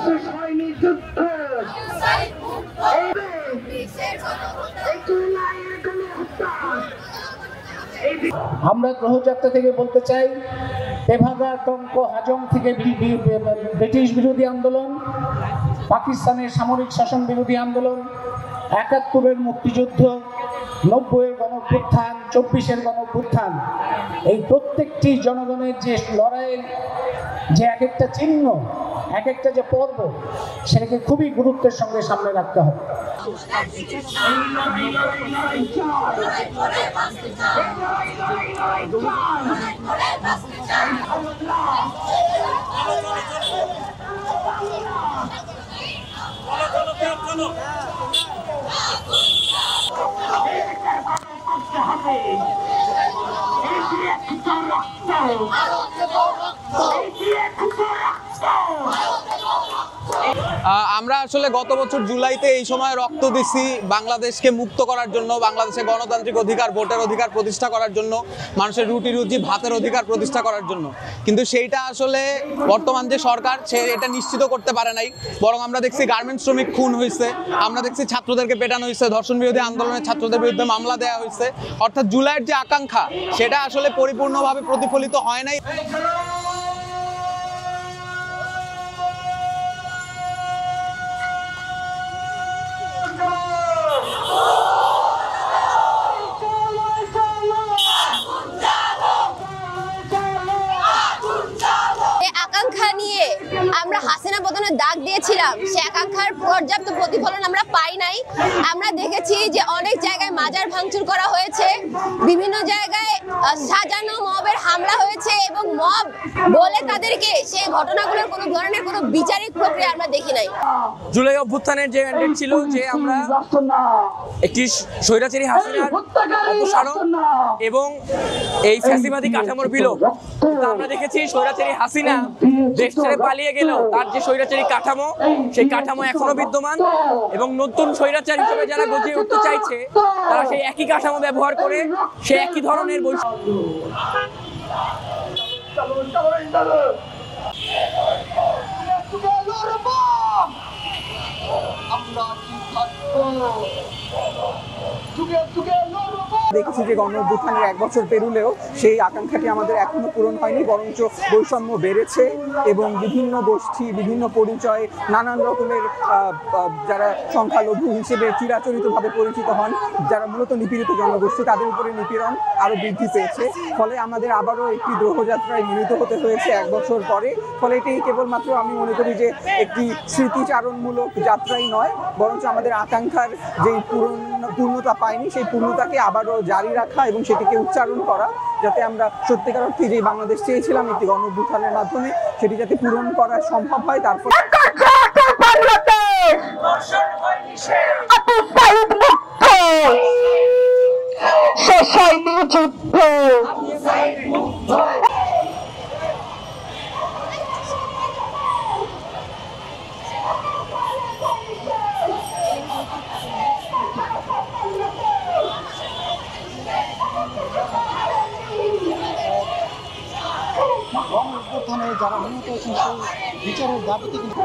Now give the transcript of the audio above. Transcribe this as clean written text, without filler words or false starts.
শেষ হয়নি যুদ্ধ, আমরা গ্রহযাত্রা থেকে বলতে চাই, তেভাগা, টঙ্ক, হাজং থেকে ব্রিটিশ বিরোধী আন্দোলন, পাকিস্তানের সামরিক শাসন বিরোধী আন্দোলন, ৭১-এর মুক্তিযুদ্ধ, ৯০-এর গণঅভ্যুত্থান, ২৪-এর গণঅভ্যুত্থান, এই প্রত্যেকটি জনগণের যে লড়াইয়ের যে এক একটা চিহ্ন, এক একটা যে পর্ব, সেটাকে খুবই গুরুত্বের সঙ্গে সামনে রাখতে হবে। আমরা আসলে গত বছর জুলাইতে এই সময় রক্ত দিচ্ছি বাংলাদেশকে মুক্ত করার জন্য, বাংলাদেশে গণতান্ত্রিক অধিকার, ভোটের অধিকার প্রতিষ্ঠা করার জন্য, মানুষের রুটি রুজি ভাতের অধিকার প্রতিষ্ঠা করার জন্য। কিন্তু সেইটা আসলে বর্তমান যে সরকার, সে এটা নিশ্চিত করতে পারে নাই। বরং আমরা দেখছি গার্মেন্টস শ্রমিক খুন হয়েছে, আমরা দেখছি ছাত্রদেরকে পেটানো হয়েছে, ধর্ষণ বিরোধী আন্দোলনের ছাত্রদের বিরুদ্ধে মামলা দেওয়া হয়েছে। অর্থাৎ জুলাইয়ের যে আকাঙ্ক্ষা, সেটা আসলে পরিপূর্ণভাবে প্রতিফলিত হয় নাই। আমরা হাসিনা পতনের দাগ দিয়েছিলাম, সে আকাঙ্ক্ষার পর্যাপ্ত প্রতিফলন আমরা পাই নাই। আমরা দেখেছি যে অনেক জায়গায় মাজার ভাঙচুর করা হয়েছে, বিভিন্ন জায়গায় সাজানো মবের হামলা হয়েছে এবং মব বলে তাদেরকে সেই ঘটনাগুলোর কোনো ধরনের কোনো বিচারিক প্রক্রিয়া আমরা দেখি নাই। জুলাই অভ্যুত্থানের যে ম্যান্ডেট ছিল যে আমরা একটি স্বৈরাচারী হাসিনার অপসারণ এবং এই ফ্যাসিবাদী কাঠামোর বিলোপ, আমরা দেখেছি স্বৈরাচারী হাসিনা দেশ ছেড়ে পালিয়ে গেলেও তার যে স্বৈরাচারী কাঠামো, সেই কাঠামো এখনো বিদ্যমান এবং নতুন স্বৈরাচার হিসেবে যারা গজিয়ে উঠতে চাইছে, তারা সেই একই কাঠামো ব্যবহার করে সে একই ধরনের দেখেছি যে গণঅভ্যুত্থানের ১ বছর পেরুলেও সেই আকাঙ্ক্ষাটি আমাদের এখনো পূরণ হয়নি, বরঞ্চ বৈষম্য বেড়েছে এবং বিভিন্ন গোষ্ঠী, বিভিন্ন পরিচয়, নানান রকমের যারা সংখ্যালঘু হিসেবে চিরাচরিতভাবে পরিচিত হন, যারা মূলত নিপীড়িত জনগোষ্ঠী, তাদের উপরে নিপীড়ন আরও বৃদ্ধি পেয়েছে। ফলে আমাদের আবারও একটি গ্রহযাত্রায় মিলিত হতে হয়েছে ১ বছর পরে। ফলে এটি কেবলমাত্র আমি মনে করি যে একটি স্মৃতিচারণমূলক যাত্রাই নয়, বরঞ্চ আমাদের আকাঙ্ক্ষার যেই পূর্ণতা পায়নি, সেই পূর্ণতাকে আবারও জারি রাখা এবং সেটিকে উচ্চারণ করা, যাতে আমরা সত্যিকার অর্থে যে বাংলাদেশ চেয়েছিলাম একটি গণঅভ্যুত্থানের মাধ্যমে, সেটি যাতে পূরণ করা সম্ভব হয়। তারপর গণঅভ্যুত্থানে যারা নিহত হয়েছেন সেই বিচারের দাবিতে কিন্তু